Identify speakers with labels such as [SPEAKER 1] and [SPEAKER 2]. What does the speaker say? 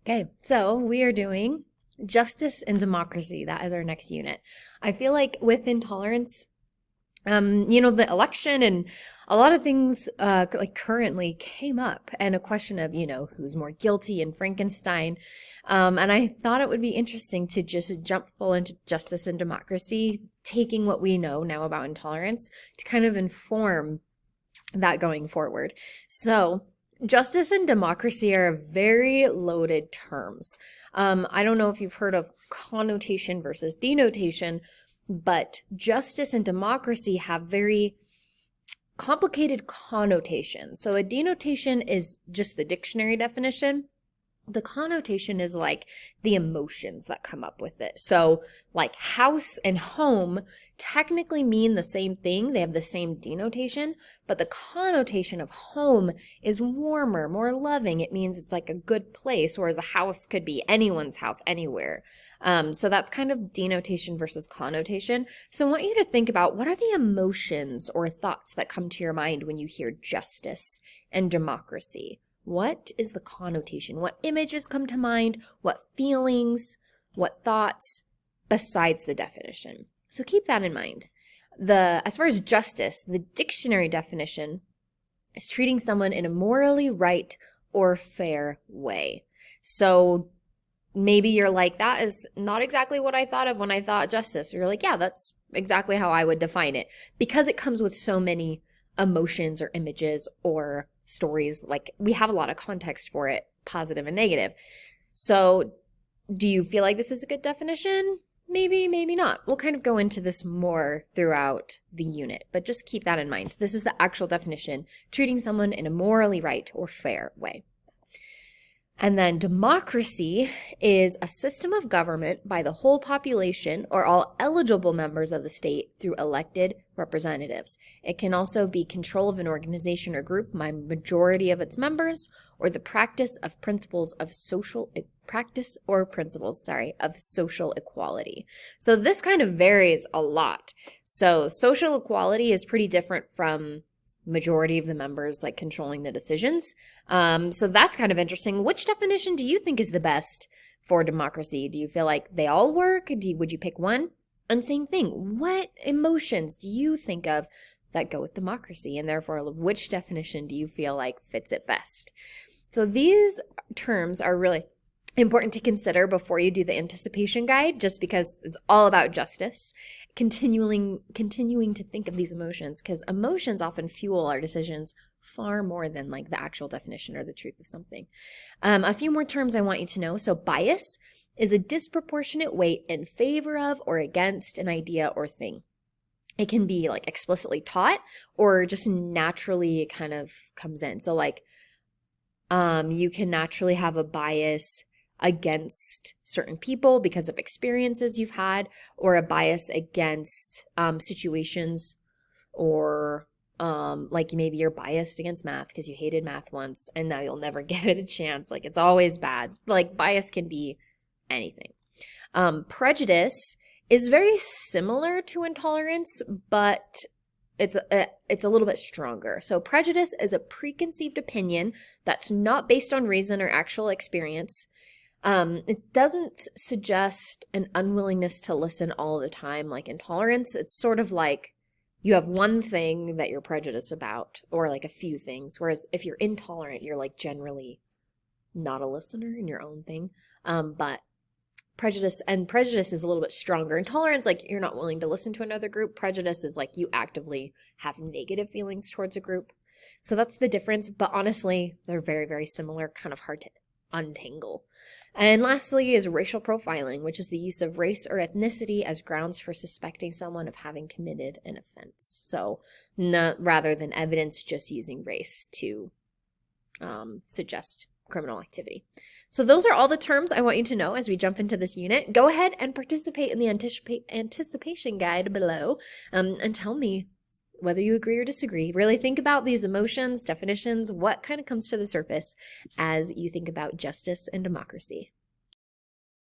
[SPEAKER 1] Okay, so we are doing justice and democracy. That is our next unit. I feel like with intolerance, the election and a lot of things like currently came up and a question of, who's more guilty in Frankenstein. And I thought it would be interesting to just jump full into justice and democracy, taking what we know now about intolerance to kind of inform that going forward. So, justice and democracy are very loaded terms. I don't know if you've heard of connotation versus denotation, but justice and democracy have very complicated connotations. So, a denotation is just the dictionary definition. The connotation is like the emotions that come up with it. So, like house and home technically mean the same thing. They have the same denotation, but the connotation of home is warmer, more loving. It means it's like a good place, whereas a house could be anyone's house anywhere. So that's kind of denotation versus connotation. So I want you to think about, what are the emotions or thoughts that come to your mind when you hear justice and democracy? What is the connotation? What images come to mind? What feelings? What thoughts besides the definition? So keep that in mind. As far as justice, the dictionary definition is treating someone in a morally right or fair way. So maybe you're like, that is not exactly what I thought of when I thought justice. Or you're like, yeah, that's exactly how I would define it. Because it comes with so many emotions or images or stories, like we have a lot of context for it, positive and negative. So do you feel like this is a good definition? Maybe, maybe not. We'll kind of go into this more throughout the unit, but just keep that in mind. This is the actual definition, treating someone in a morally right or fair way. And then democracy is a system of government by the whole population or all eligible members of the state through elected representatives. It can also be control of an organization or group by majority of its members, or the practice of principles of social equality. So this kind of varies a lot. So social equality is pretty different from majority of the members like controlling the decisions. So that's kind of interesting. Which definition do you think is the best for democracy? Do you feel like they all work? Would you pick one? And same thing, what emotions do you think of that go with democracy? And therefore, which definition do you feel like fits it best? So these terms are really important to consider before you do the anticipation guide, just because it's all about justice. Continuing to think of these emotions, because emotions often fuel our decisions far more than like the actual definition or the truth of something. A few more terms I want you to know. So bias is a disproportionate weight in favor of or against an idea or thing. It can be like explicitly taught or just naturally kind of comes in. So like you can naturally have a bias against certain people because of experiences you've had, or a bias against situations, or like maybe you're biased against math because you hated math once and now you'll never give it a chance. Like it's always bad. Like bias can be anything. Prejudice is very similar to intolerance, but it's a little bit stronger. So prejudice is a preconceived opinion that's not based on reason or actual experience. It doesn't suggest an unwillingness to listen all the time like intolerance. It's sort of like you have one thing that you're prejudiced about, or like a few things. Whereas if you're intolerant, you're like generally not a listener in your own thing. But prejudice is a little bit stronger. Intolerance, like you're not willing to listen to another group. Prejudice is like you actively have negative feelings towards a group. So that's the difference. But honestly, they're very, very similar, kind of hard to untangle. And lastly is racial profiling, which is the use of race or ethnicity as grounds for suspecting someone of having committed an offense. So rather than evidence, just using race to suggest criminal activity. So those are all the terms I want you to know as we jump into this unit. Go ahead and participate in the anticipation guide below and tell me whether you agree or disagree. Really think about these emotions, definitions, what kind of comes to the surface as you think about justice and democracy.